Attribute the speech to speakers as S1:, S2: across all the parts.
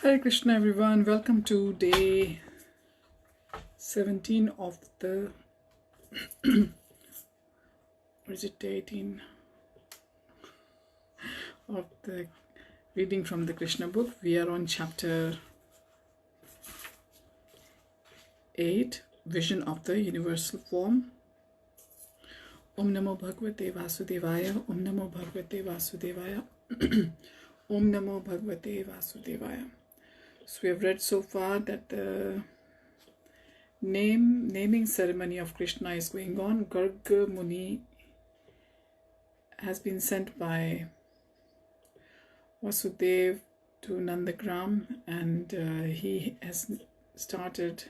S1: Hare Krishna everyone, welcome to day 17 of the, or is it day 18 of the reading from the Krishna book. We are on chapter 8, Vision of the Universal Form. Om Namo Bhagavate Vasudevaya, Om Namo Bhagavate Vasudevaya, Om Namo Bhagavate Vasudevaya. So we have read so far that the naming ceremony of Krishna is going on. Garg Muni has been sent by Vasudev to Nandagram, and he has started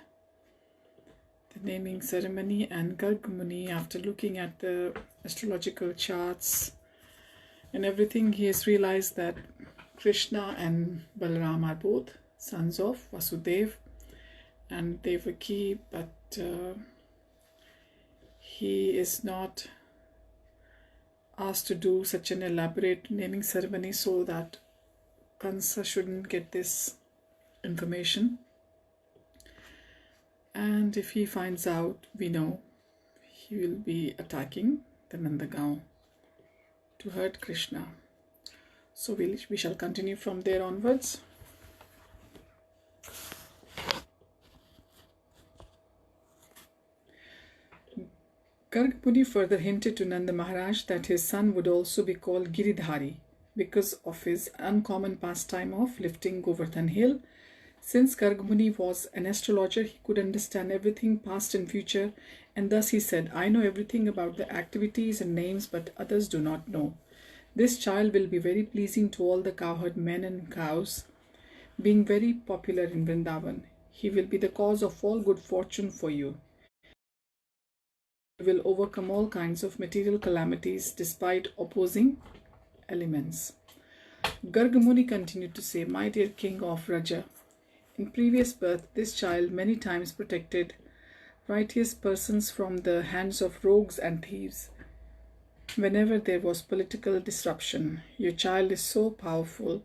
S1: the naming ceremony. And Garg Muni, after looking at the astrological charts and everything, he has realized that Krishna and Balaram are both sons of Vasudev and Devaki, but he is not asked to do such an elaborate naming ceremony so that Kansa shouldn't get this information. And if he finds out, we know he will be attacking the Nandagaon to hurt Krishna. So we shall continue from there onwards. Garg Muni further hinted to Nanda Maharaj that his son would also be called Giridhari because of his uncommon pastime of lifting Govardhan hill. Since Garg Muni was an astrologer, he could understand everything past and future, and thus he said, "I know everything about the activities and names, but others do not know. This child will be very pleasing to all the cowherd men and cows, being very popular in Vrindavan. He will be the cause of all good fortune for you. He will overcome all kinds of material calamities despite opposing elements." Garg Muni continued to say, "My dear king of Raja, in previous birth, this child many times protected righteous persons from the hands of rogues and thieves. Whenever there was political disruption, your child is so powerful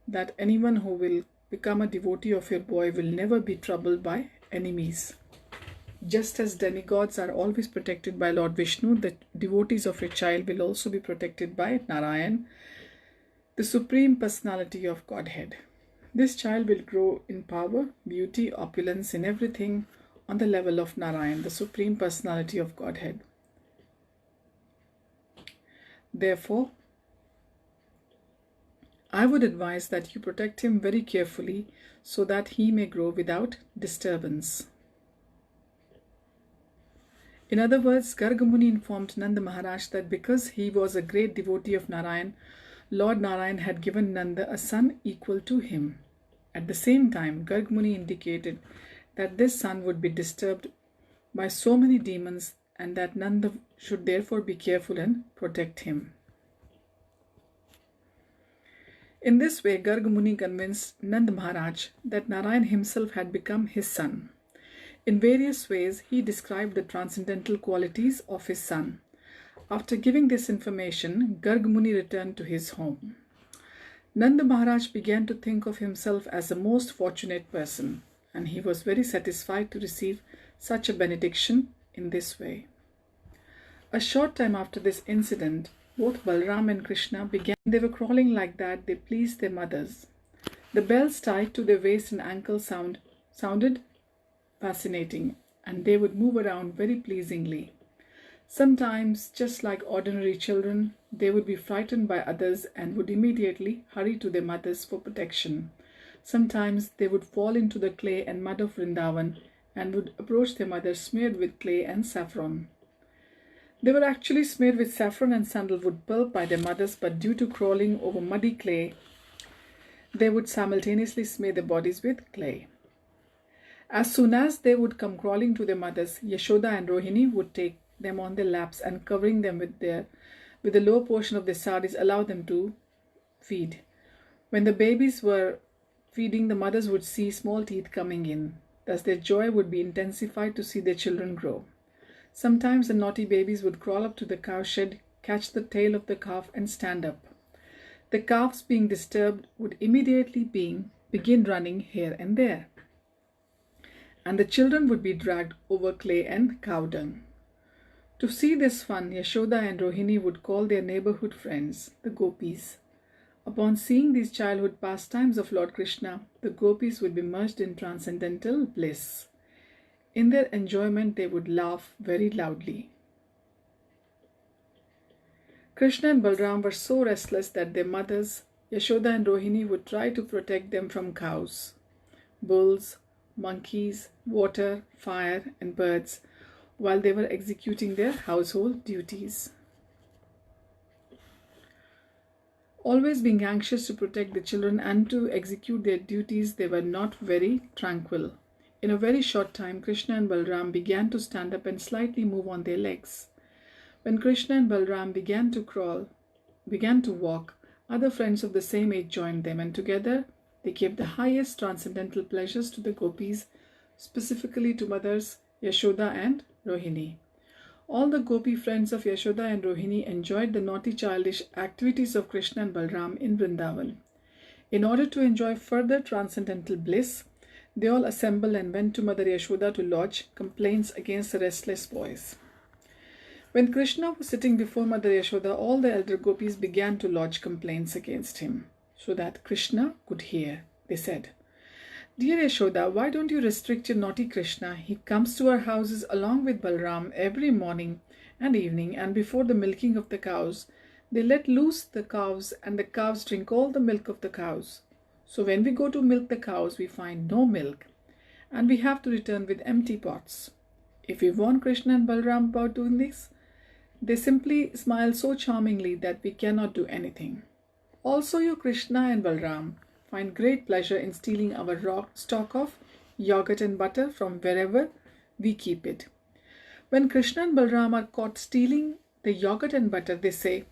S1: that anyone who will become a devotee of your boy will never be troubled by enemies. Just as demigods are always protected by Lord Vishnu, the devotees of your child will also be protected by Narayan, the Supreme Personality of Godhead. This child will grow in power, beauty, opulence, in everything on the level of Narayan, the Supreme Personality of Godhead. Therefore, I would advise that you protect him very carefully so that he may grow without disturbance." In other words, Garg Muni informed Nanda Maharaj that because he was a great devotee of Narayan, Lord Narayan had given Nanda a son equal to him. At the same time, Garg Muni indicated that this son would be disturbed by so many demons and that Nanda should therefore be careful and protect him. In this way, Garg Muni convinced Nanda Maharaj that Narayan himself had become his son. In various ways, he described the transcendental qualities of his son. After giving this information, Garg Muni returned to his home. Nanda Maharaj began to think of himself as a most fortunate person, and he was very satisfied to receive such a benediction in this way. A short time after this incident, both Balaram and Krishna began. They were crawling like that, they pleased their mothers. The bells tied to their waist and ankle sounded fascinating, and they would move around very pleasingly. Sometimes, just like ordinary children, they would be frightened by others and would immediately hurry to their mothers for protection. Sometimes they would fall into the clay and mud of Vrindavan and would approach their mothers smeared with clay and saffron. They were actually smeared with saffron and sandalwood pulp by their mothers, but due to crawling over muddy clay, they would simultaneously smear their bodies with clay. As soon as they would come crawling to their mothers, Yashoda and Rohini would take them on their laps and, covering them with the lower portion of their saris, allow them to feed. When the babies were feeding, the mothers would see small teeth coming in. Thus their joy would be intensified to see their children grow. Sometimes the naughty babies would crawl up to the cowshed, catch the tail of the calf and stand up. The calves, being disturbed, would immediately begin running here and there, and the children would be dragged over clay and cow dung. To see this fun, Yashoda and Rohini would call their neighborhood friends, the gopis. Upon seeing these childhood pastimes of Lord Krishna, the gopis would be merged in transcendental bliss. In their enjoyment, they would laugh very loudly. Krishna and Balram were so restless that their mothers, Yashoda and Rohini, would try to protect them from cows, bulls, monkeys, water, fire, and birds while they were executing their household duties. Always being anxious to protect the children and to execute their duties, they were not very tranquil. In a very short time, Krishna and Balram began to stand up and slightly move on their legs. When Krishna and Balram began to walk, other friends of the same age joined them, and together they gave the highest transcendental pleasures to the gopis, specifically to mothers Yashoda and Rohini. All the gopi friends of Yashoda and Rohini enjoyed the naughty childish activities of Krishna and Balram in Vrindavan. In order to enjoy further transcendental bliss, they all assembled and went to Mother Yashoda to lodge complaints against the restless boys. When Krishna was sitting before Mother Yashoda, all the elder gopis began to lodge complaints against him, so that Krishna could hear. They said, "Dear Yashoda, why don't you restrict your naughty Krishna? He comes to our houses along with Balram every morning and evening, and before the milking of the cows, they let loose the cows, and the cows drink all the milk of the cows. So when we go to milk the cows, we find no milk, and we have to return with empty pots. If we warn Krishna and Balram about doing this, they simply smile so charmingly that we cannot do anything. Also, your Krishna and Balram find great pleasure in stealing our raw stock of yogurt and butter from wherever we keep it. When Krishna and Balram are caught stealing the yogurt and butter, they say,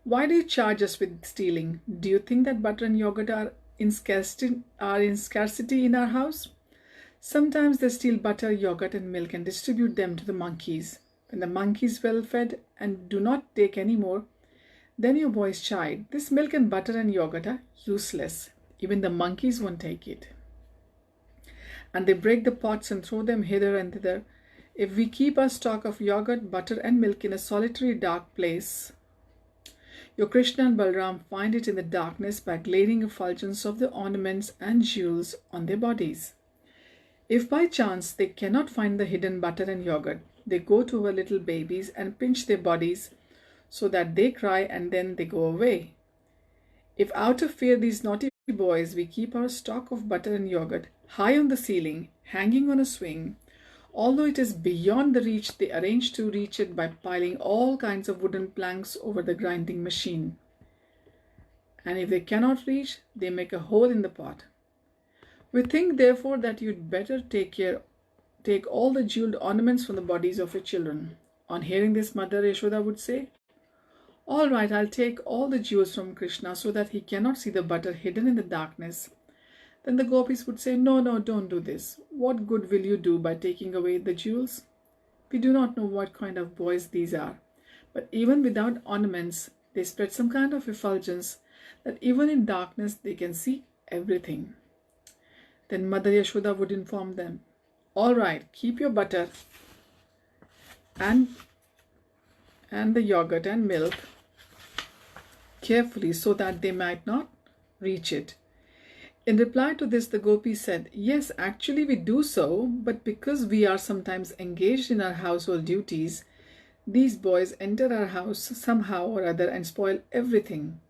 S1: 'Why do you charge us with stealing? Do you think that butter and yogurt are in scarcity in our house?' Sometimes they steal butter, yogurt, and milk and distribute them to the monkeys. When the monkeys well fed and do not take any more, then your boys chide, 'This milk and butter and yogurt are useless. Even the monkeys won't take it.' And they break the pots and throw them hither and thither. If we keep our stock of yogurt, butter, and milk in a solitary dark place, your Krishna and Balram find it in the darkness by glaring effulgence of the ornaments and jewels on their bodies. If by chance they cannot find the hidden butter and yogurt, they go to our little babies and pinch their bodies so that they cry, and then they go away. If out of fear these naughty boys, we keep our stock of butter and yogurt high on the ceiling, hanging on a swing, although it is beyond the reach, they arrange to reach it by piling all kinds of wooden planks over the grinding machine. And if they cannot reach, they make a hole in the pot. We think, therefore, that you'd better take all the jeweled ornaments from the bodies of your children." On hearing this, Mother Yashoda would say, "All right, I'll take all the jewels from Krishna so that he cannot see the butter hidden in the darkness." Then the gopis would say, No, don't do this. What good will you do by taking away the jewels? We do not know what kind of boys these are, but even without ornaments, they spread some kind of effulgence that even in darkness they can see everything. Then Mother Yashoda would inform them, "All right, keep your butter and the yogurt and milk carefully so that they might not reach it." In reply to this, the gopis said, "Yes, actually we do so, but because we are sometimes engaged in our household duties, these boys enter our house somehow or other and spoil everything.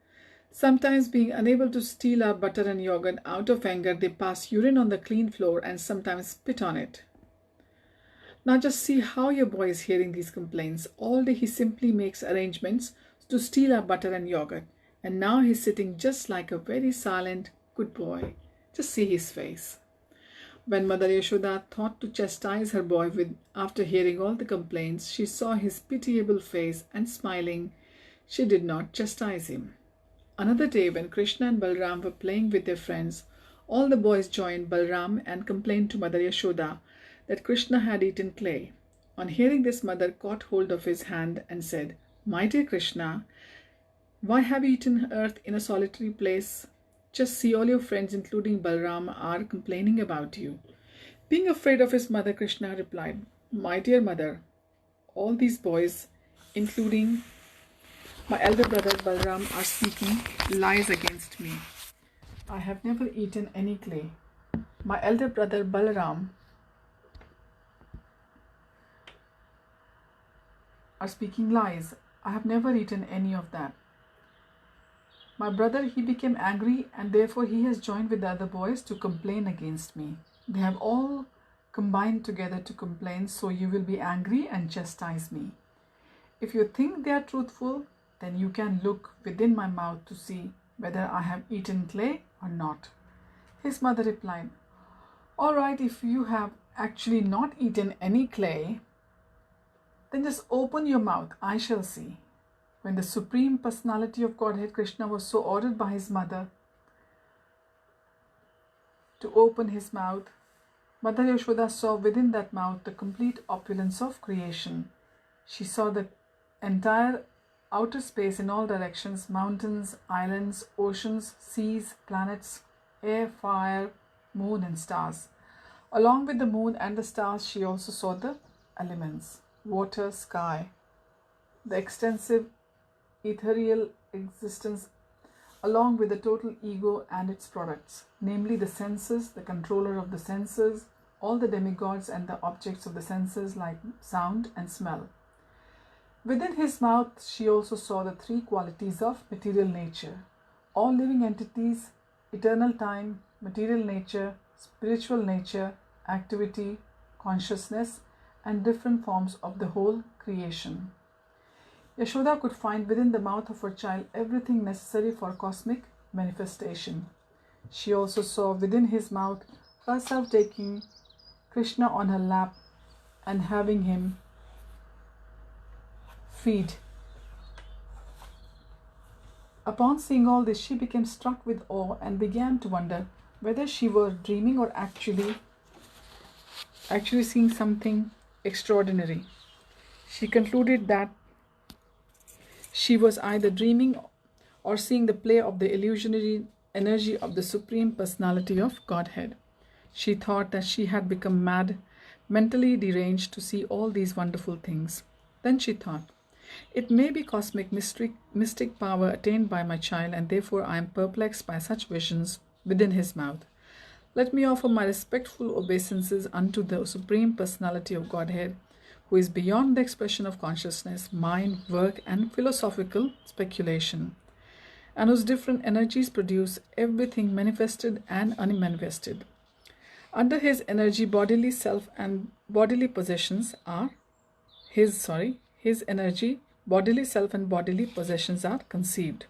S1: Sometimes, being unable to steal our butter and yogurt out of anger, they pass urine on the clean floor and sometimes spit on it." Now just see how your boy is hearing these complaints. All day he simply makes arrangements to steal our butter and yogurt, and now he's sitting just like a very silent, good boy. Just see his face. When Mother Yashoda thought to chastise her boy after hearing all the complaints, she saw his pitiable face, and smiling, she did not chastise him. Another day, when Krishna and Balram were playing with their friends, all the boys joined Balram and complained to Mother Yashoda that Krishna had eaten clay. On hearing this, Mother caught hold of his hand and said, "My dear Krishna, why have you eaten earth in a solitary place? Just see, all your friends, including Balram, are complaining about you. Being afraid of his mother, Krishna replied, My dear mother, all these boys, including my elder brother Balram, are speaking lies against me. I have never eaten any clay. My elder brother Balaram are speaking lies. I have never eaten any of that. My brother, he became angry, and therefore he has joined with the other boys to complain against me. They have all combined together to complain, so you will be angry and chastise me. If you think they are truthful, then you can look within my mouth to see whether I have eaten clay or not. His mother replied, All right, if you have actually not eaten any clay, then just open your mouth, I shall see. When the Supreme Personality of Godhead Krishna was so ordered by his mother to open his mouth, Mother Yashoda saw within that mouth the complete opulence of creation. She saw the entire outer space in all directions, mountains, islands, oceans, seas, planets, air, fire, moon and stars. Along with the moon and the stars, she also saw the elements, water, sky, the extensive ethereal existence, along with the total ego and its products, namely the senses, the controller of the senses, all the demigods and the objects of the senses like sound and smell. Within his mouth, she also saw the three qualities of material nature, all living entities, eternal time, material nature, spiritual nature, activity, consciousness, and different forms of the whole creation. Yashoda could find within the mouth of her child everything necessary for cosmic manifestation. She also saw within his mouth herself taking Krishna on her lap and having him feed. Upon seeing all this, she became struck with awe and began to wonder whether she were dreaming or actually seeing something extraordinary. She concluded that she was either dreaming or seeing the play of the illusionary energy of the Supreme Personality of Godhead. She thought that she had become mad, mentally deranged to see all these wonderful things. Then she thought, it may be cosmic mystic power attained by my child, and therefore I am perplexed by such visions within his mouth. Let me offer my respectful obeisances unto the Supreme Personality of Godhead, who is beyond the expression of consciousness, mind, work, and philosophical speculation, and whose different energies produce everything manifested and unmanifested. Under his energy, bodily self and bodily possessions are his energy, bodily self and bodily possessions are conceived.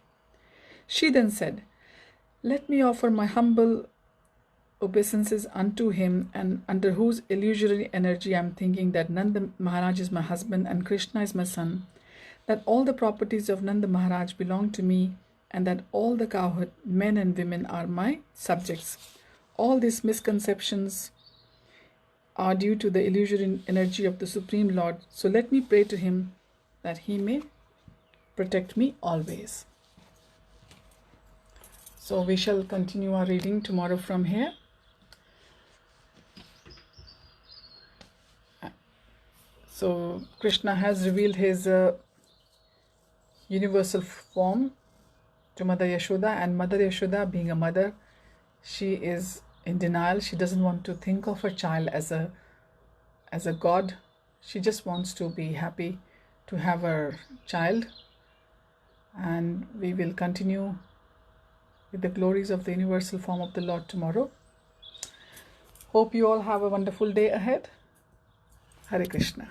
S1: She then said, Let me offer my humble obeisances unto him, and under whose illusory energy I am thinking that Nanda Maharaj is my husband and Krishna is my son, that all the properties of Nanda Maharaj belong to me, and that all the cowherd men and women are my subjects. All these misconceptions are due to the illusory energy of the Supreme Lord, so let me pray to him that he may protect me always. So we shall continue our reading tomorrow from here. So Krishna has revealed his universal form to Mother Yashoda, and Mother Yashoda, being a mother, she is in denial. She doesn't want to think of her child as a god. She just wants to be happy to have her child. And we will continue with the glories of the universal form of the Lord tomorrow. Hope you all have a wonderful day ahead. Hare Krishna.